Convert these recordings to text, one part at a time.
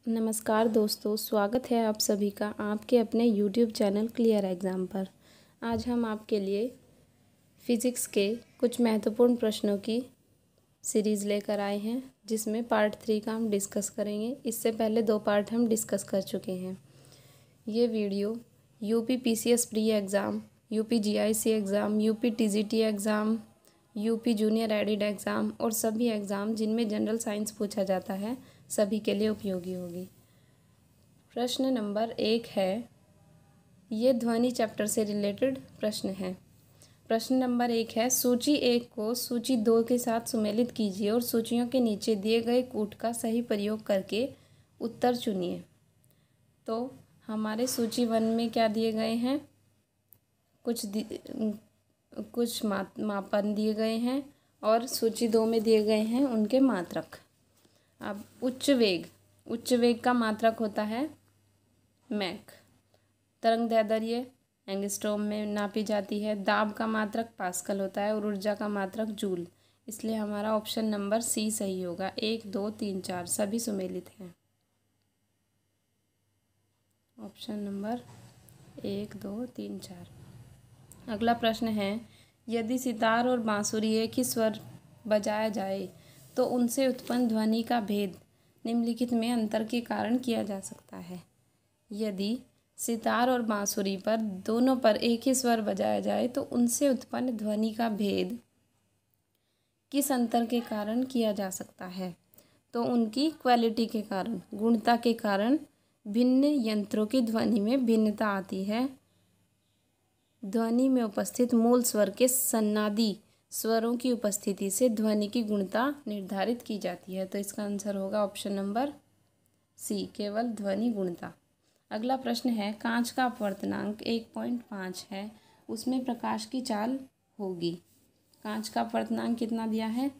नमस्कार दोस्तों, स्वागत है आप सभी का आपके अपने YouTube चैनल क्लियर एग्ज़ाम पर। आज हम आपके लिए फ़िज़िक्स के कुछ महत्वपूर्ण प्रश्नों की सीरीज़ लेकर आए हैं, जिसमें पार्ट 3 का हम डिस्कस करेंगे। इससे पहले 2 पार्ट हम डिस्कस कर चुके हैं। ये video UP PCS pre exam, UP GIC exam, UP TGT exam, UP junior added exam और सभी एग्ज़ाम जिनमें जनरल साइंस पूछा जाता है, सभी के लिए उपयोगी होगी। प्रश्न नंबर 1 है, ये ध्वनि चैप्टर से रिलेटेड प्रश्न है। प्रश्न नंबर 1 है, सूची 1 को सूची 2 के साथ सुमेलित कीजिए और सूचियों के नीचे दिए गए कूट का सही प्रयोग करके उत्तर चुनिए। तो हमारे सूची 1 में क्या दिए गए हैं, कुछ मापन दिए गए हैं और सूची 2 में दिए गए हैं उनके मात्रक। अब उच्च वेग का मात्रक होता है मैक। तरंग दैर्ध्य एंगस्ट्रॉम में नापी जाती है। दाब का मात्रक पास्कल होता है और ऊर्जा का मात्रक जूल। इसलिए हमारा ऑप्शन नंबर सी सही होगा। 1, 2, 3, 4 सभी सुमेलित हैं। Option number 1, 2, 3, 4। अगला प्रश्न है, यदि सितार और बांसुरी एक ही स्वर बजाया जाए तो उनसे उत्पन्न ध्वनि का भेद निम्नलिखित में अंतर के कारण किया जा सकता है। यदि सितार और बांसुरी पर दोनों पर एक ही स्वर बजाया जाए तो उनसे उत्पन्न ध्वनि का भेद किस अंतर के कारण किया जा सकता है? तो उनकी क्वालिटी के कारण, गुणता के कारण भिन्न यंत्रों की ध्वनि में भिन्नता आती है। ध्वनि में उपस्थित मूल स्वर के सन्नादी स्वरों की उपस्थिति से ध्वनि की गुणता निर्धारित की जाती है। तो इसका आंसर होगा ऑप्शन नंबर सी, केवल ध्वनि गुणता। अगला प्रश्न है, कांच का अपवर्तनांक 1.5 है, उसमें प्रकाश की चाल होगी। कांच का अपवर्तनांक कितना दिया है?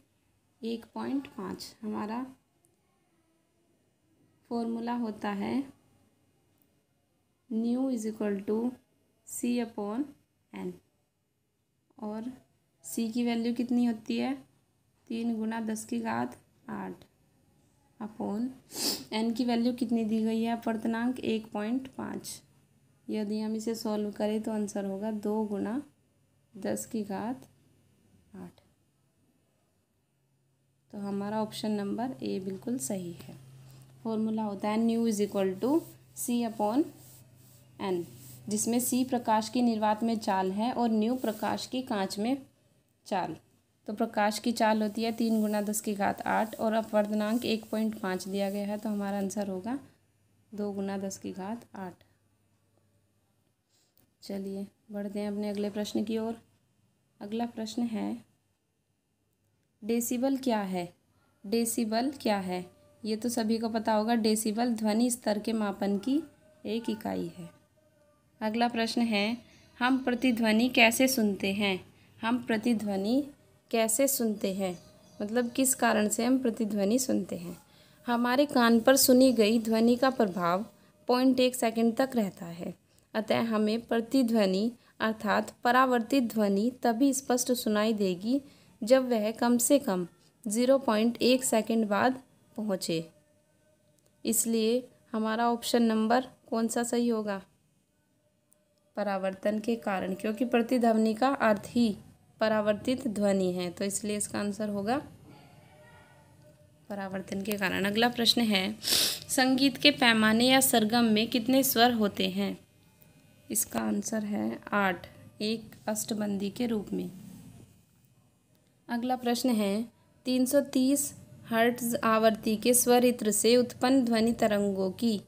1.5। हमारा फॉर्मूला होता है new is equal to C/n और C की वैल्यू कितनी होती है? 3 × 10⁸ अपॉन n की वैल्यू कितनी दी गई है? अपवर्तनांक 1.5। यदि हम इसे सॉल्व करें तो आंसर होगा 2 × 10⁸। तो हमारा ऑप्शन नंबर ए बिल्कुल सही है। फॉर्मूला होता है new is equal to C/n, जिसमें C प्रकाश की निर्वात में चाल है और न्यू प्रकाश की कांच में चाल। तो प्रकाश की चाल होती है 3 × 10⁸ और अपवर्तनांक 1.5 दिया गया है। तो हमारा आंसर होगा 2 × 10⁸। चलिए बढ़ते हैं अपने अगले प्रश्न की ओर। अगला प्रश्न है, डेसिबल क्या है? डेसिबल क्या है? ये तो सभी को पता होगा। डेसिबल ध्वनि स्तर के मापन की एक इकाई है। अगला प्रश्न है, हम प्रतिध्वनि कैसे सुनते हैं? हम प्रतिध्वनि कैसे सुनते हैं, मतलब किस कारण से हम प्रतिध्वनि सुनते हैं? हमारे कान पर सुनी गई ध्वनि का प्रभाव 0.1 सेकंड तक रहता है। अतः हमें प्रतिध्वनि अर्थात परावर्तित ध्वनि तभी स्पष्ट सुनाई देगी जब वह कम से कम 0.1 सेकंड बाद पहुँचे। इसलिए हमारा ऑप्शन नंबर कौन सा सही होगा? परावर्तन के कारण, क्योंकि प्रतिध्वनि का अर्थ ही परावर्तित ध्वनि है। तो इसलिए इसका आंसर होगा परावर्तन के कारण। अगला प्रश्न है, संगीत के पैमाने या सरगम में कितने स्वर होते हैं? इसका आंसर है 8, एक अष्टबंदी के रूप में। अगला प्रश्न है, 330 हर्ट्ज आवृत्ति के स्वरित्र से उत्पन्न ध्वनि तरंगों की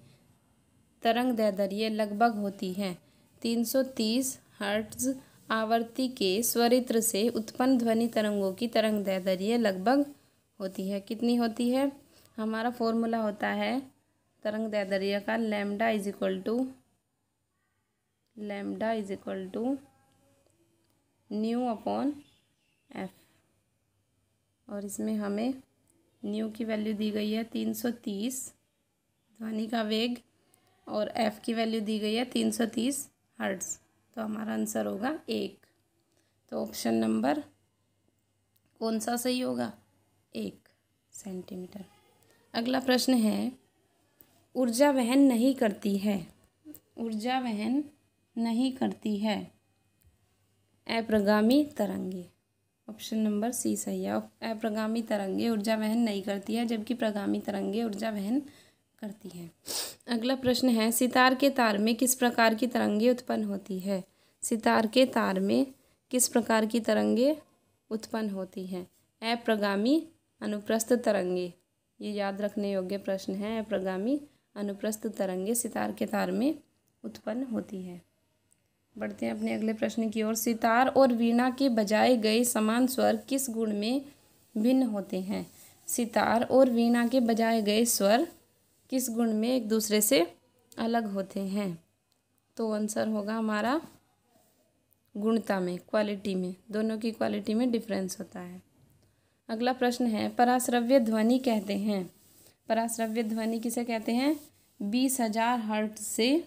तरंग दैर्ध्य लगभग होती है। 330 हर्ट्ज आवृत्ति के स्वरित्र से उत्पन्न ध्वनि तरंगों की तरंग दैर्ध्य लगभग होती है। कितनी होती है? हमारा फॉर्मूला होता है तरंग दैर्ध्य का lambda is equal to ν/f। और इसमें हमें न्यू की वैल्यू दी गई है 330 ध्वनि का वेग और f की वैल्यू दी गई है 330 हर्ट्ज। तो हमारा आंसर होगा 1। तो ऑप्शन नंबर कौन सा सही होगा? 1 सेंटीमीटर। अगला प्रश्न है, ऊर्जा वहन नहीं करती है। ऊर्जा वहन नहीं करती है। अप्रगामी तरंगे। ऑप्शन नंबर सी सही है। अप्रगामी तरंगे ऊर्जा वहन नहीं करती है, जबकि प्रगामी तरंगे ऊर्जा वहन करती है। अगला प्रश्न है, सितार के तार में किस प्रकार की तरंगे उत्पन्न होती है? सितार के तार में किस प्रकार की तरंगे उत्पन्न होती हैं? अप्रगामी अनुप्रस्थ तरंगे। ये याद रखने योग्य प्रश्न है। अप्रगामी अनुप्रस्थ तरंगे सितार के तार में उत्पन्न होती है। बढ़ते हैं अपने अगले प्रश्न की ओर। सितार और वीणा के बजाए गए समान स्वर किस गुण में भिन्न होते हैं? सितार और वीणा के बजाए गए स्वर किस गुण में एक दूसरे से अलग होते हैं? तो आंसर होगा हमारा गुणता में, क्वालिटी में। दोनों की क्वालिटी में डिफरेंस होता है। अगला प्रश्न है, पराश्रव्य ध्वनि कहते हैं। पराश्रव्य ध्वनि किसे कहते हैं? 20,000 हर्ट्ज से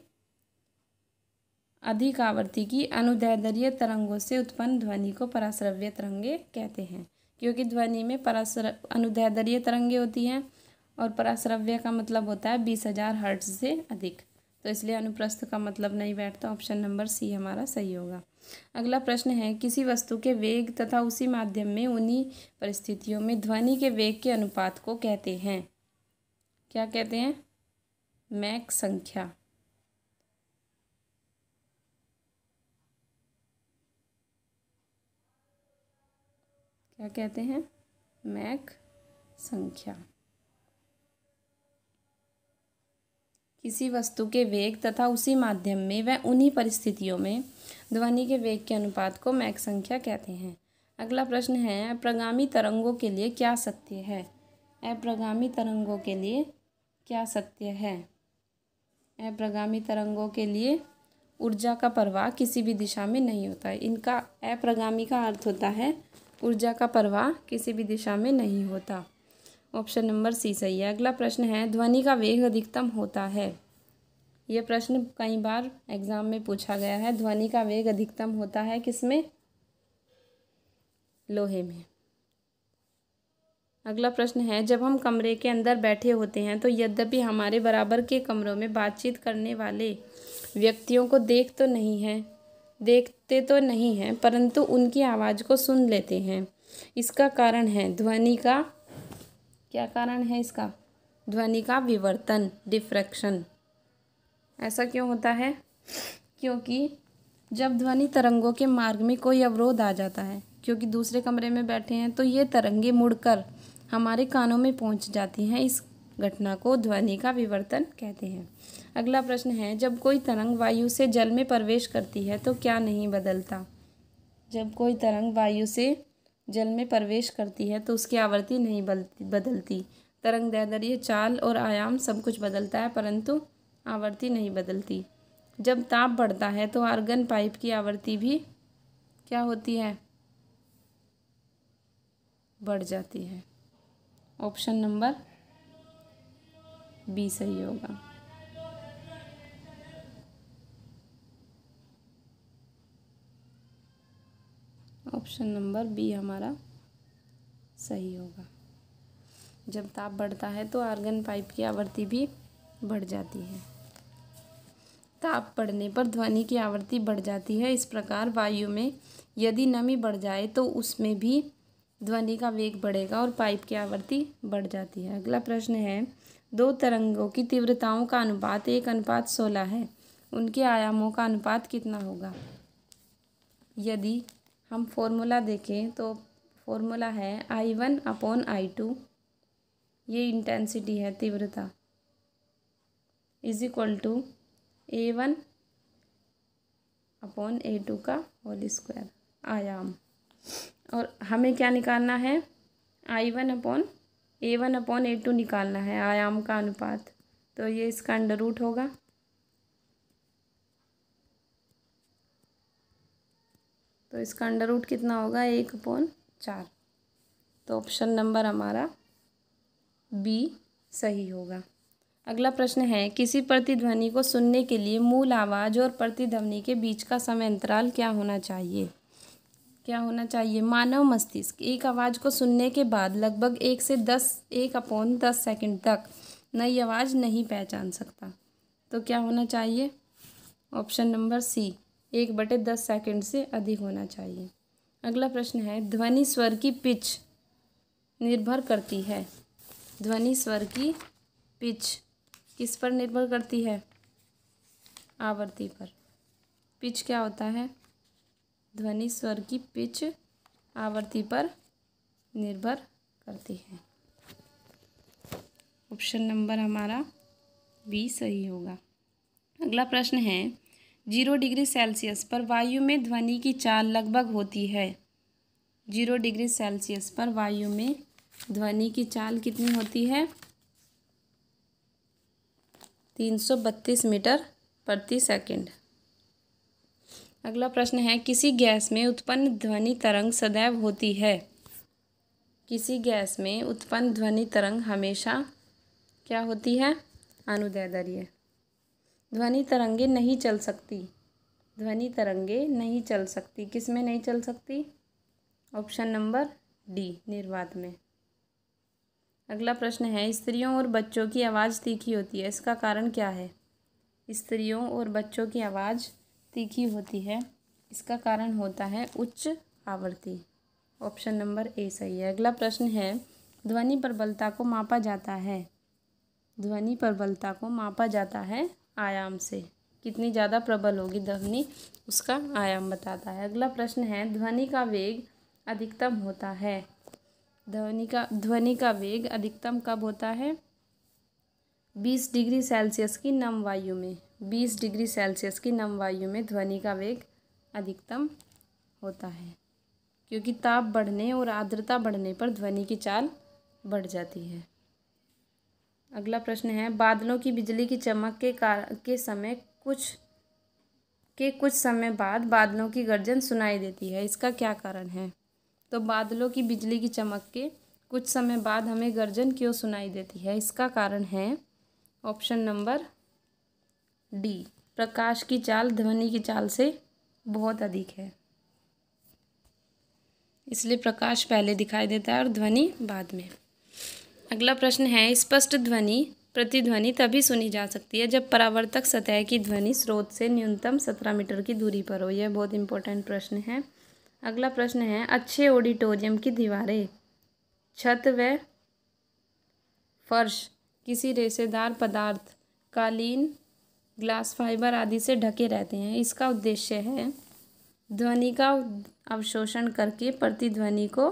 अधिक आवृत्ति की अनुदैर्ध्य तरंगों से उत्पन्न ध्वनि को पराश्रव्य तरंगे कहते हैं। क्योंकि ध्वनि में अनुदैर्ध्य तरंगे होती हैं और पराश्रव्य का मतलब होता है 20,000 हर्ट्ज से अधिक, तो इसलिए अनुप्रस्थ का मतलब नहीं बैठता। ऑप्शन नंबर सी हमारा सही होगा। अगला प्रश्न है, किसी वस्तु के वेग तथा उसी माध्यम में उन्हीं परिस्थितियों में ध्वनि के वेग के अनुपात को कहते हैं? क्या कहते हैं? मैक संख्या। क्या कहते हैं? मैक संख्या। किसी वस्तु के वेग तथा उसी माध्यम में व उन्हीं परिस्थितियों में ध्वनि के वेग के अनुपात को मैक संख्या कहते हैं। अगला प्रश्न है, अप्रगामी तरंगों के लिए क्या सत्य है? अप्रगामी तरंगों के लिए क्या सत्य है? अप्रगामी तरंगों के लिए ऊर्जा का प्रवाह किसी भी दिशा में नहीं होता है। इनका अप्रगामी का अर्थ होता है ऊर्जा का प्रवाह किसी भी दिशा में नहीं होता। ऑप्शन नंबर सी सही है। अगला प्रश्न है, ध्वनि का वेग अधिकतम होता है। यह प्रश्न कई बार एग्जाम में पूछा गया है। ध्वनि का वेग अधिकतम होता है किसमें? लोहे में। अगला प्रश्न है, जब हम कमरे के अंदर बैठे होते हैं तो यद्यपि हमारे बराबर के कमरों में बातचीत करने वाले व्यक्तियों को देखते तो नहीं हैं, परंतु उनकी आवाज़ को सुन लेते हैं। इसका कारण है ध्वनि का, क्या कारण है इसका? ध्वनि का विवर्तन, डिफ्रैक्शन। ऐसा क्यों होता है? क्योंकि जब ध्वनि तरंगों के मार्ग में कोई अवरोध आ जाता है, क्योंकि दूसरे कमरे में बैठे हैं, तो ये तरंगे मुड़कर हमारे कानों में पहुंच जाती हैं। इस घटना को ध्वनि का विवर्तन कहते हैं। अगला प्रश्न है, जब कोई तरंग वायु से जल में प्रवेश करती है तो क्या नहीं बदलता? जब कोई तरंग वायु से जल में प्रवेश करती है तो उसकी आवृत्ति नहीं बदलती। तरंग दैर्ध्य, चाल और आयाम सब कुछ बदलता है, परंतु आवृत्ति नहीं बदलती। जब ताप बढ़ता है तो आर्गन पाइप की आवृत्ति भी क्या होती है? बढ़ जाती है। ऑप्शन नंबर बी सही होगा। ऑप्शन नंबर बी हमारा सही होगा। जब ताप बढ़ता है तो आर्गन पाइप की आवृत्ति भी बढ़ जाती है। ताप बढ़ने पर ध्वनि की आवृत्ति बढ़ जाती है। इस प्रकार वायु में यदि नमी बढ़ जाए तो उसमें भी ध्वनि का वेग बढ़ेगा और पाइप की आवृत्ति बढ़ जाती है। अगला प्रश्न है, दो तरंगों की तीव्रताओं का अनुपात 1:16 है। उनके आयामों का अनुपात कितना होगा? यदि हम फॉर्मूला देखें तो फॉर्मूला है I1/I2, ये इंटेंसिटी है, तीव्रता, = A1/A2 का होल स्क्वायर, आयाम। और हमें क्या निकालना है? A1/A2 निकालना है, आयाम का अनुपात। तो ये इसका अंडर रूट होगा। तो इसका अंडर रूट कितना होगा? 1/4। तो ऑप्शन नंबर हमारा बी सही होगा। अगला प्रश्न है, किसी प्रतिध्वनि को सुनने के लिए मूल आवाज़ और प्रतिध्वनि के बीच का समय अंतराल क्या होना चाहिए? क्या होना चाहिए? मानव मस्तिष्क एक आवाज़ को सुनने के बाद लगभग 1 से 1/10 सेकंड तक नई आवाज़ नहीं पहचान सकता। तो क्या होना चाहिए? ऑप्शन नंबर सी, 1/10 सेकंड से अधिक होना चाहिए। अगला प्रश्न है, ध्वनि स्वर की पिच निर्भर करती है। ध्वनि स्वर की पिच किस पर निर्भर करती है? आवृत्ति पर। पिच क्या होता है? ध्वनि स्वर की पिच आवृत्ति पर निर्भर करती है। ऑप्शन नंबर हमारा बी सही होगा। अगला प्रश्न है, 0 डिग्री सेल्सियस पर वायु में ध्वनि की चाल लगभग होती है। 0 डिग्री सेल्सियस पर वायु में ध्वनि की चाल कितनी होती है? 332 मीटर प्रति सेकंड। अगला प्रश्न है, किसी गैस में उत्पन्न ध्वनि तरंग सदैव होती है। किसी गैस में उत्पन्न ध्वनि तरंग हमेशा क्या होती है? अनुदैर्ध्य। ध्वनि तरंगे नहीं चल सकती। ध्वनि तरंगे नहीं चल सकती। किस में नहीं चल सकती? ऑप्शन नंबर डी, निर्वात में। अगला प्रश्न है, स्त्रियों और बच्चों की आवाज़ तीखी होती है, इसका कारण क्या है? स्त्रियों और बच्चों की आवाज़ तीखी होती है, इसका कारण होता है उच्च आवृत्ति। ऑप्शन नंबर ए सही है। अगला प्रश्न है, ध्वनि प्रबलता को मापा जाता है। ध्वनि प्रबलता को मापा जाता है आयाम से। कितनी ज़्यादा प्रबल होगी ध्वनि, उसका आयाम बताता है। अगला प्रश्न है, ध्वनि का वेग अधिकतम होता है। ध्वनि का वेग अधिकतम कब होता है? 20 डिग्री सेल्सियस की नम वायु में। 20 डिग्री सेल्सियस की नम वायु में ध्वनि का वेग अधिकतम होता है, क्योंकि ताप बढ़ने और आर्द्रता बढ़ने पर ध्वनि की चाल बढ़ जाती है। अगला प्रश्न है, बादलों की बिजली की चमक के कुछ समय बाद बादलों की गर्जन सुनाई देती है, इसका क्या कारण है? तो बादलों की बिजली की चमक के कुछ समय बाद हमें गर्जन क्यों सुनाई देती है? इसका कारण है ऑप्शन नंबर डी, प्रकाश की चाल ध्वनि की चाल से बहुत अधिक है, इसलिए प्रकाश पहले दिखाई देता है और ध्वनि बाद में। अगला प्रश्न है, स्पष्ट ध्वनि प्रतिध्वनि तभी सुनी जा सकती है जब परावर्तक सतह की ध्वनि स्रोत से न्यूनतम 17 मीटर की दूरी पर हो। यह बहुत इंपॉर्टेंट प्रश्न है। अगला प्रश्न है, अच्छे ऑडिटोरियम की दीवारें, छत व फर्श किसी रेशेदार पदार्थ, कालीन, ग्लास फाइबर आदि से ढके रहते हैं। इसका उद्देश्य है ध्वनि का अवशोषण करके प्रतिध्वनि को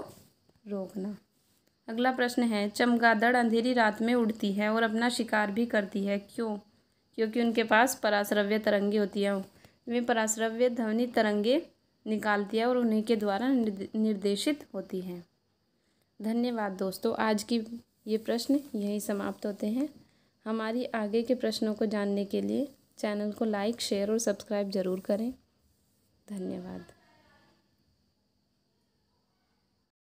रोकना। अगला प्रश्न है, चमगादड़ अंधेरी रात में उड़ती है और अपना शिकार भी करती है, क्यों? क्योंकि उनके पास पराश्रव्य तरंगे होती हैं। वे पराश्रव्य ध्वनि तरंगे निकालती है और उन्हीं के द्वारा निर्देशित होती हैं। धन्यवाद दोस्तों, आज की ये प्रश्न यहीं समाप्त होते हैं। हमारी आगे के प्रश्नों को जानने के लिए चैनल को लाइक, शेयर और सब्सक्राइब ज़रूर करें। धन्यवाद।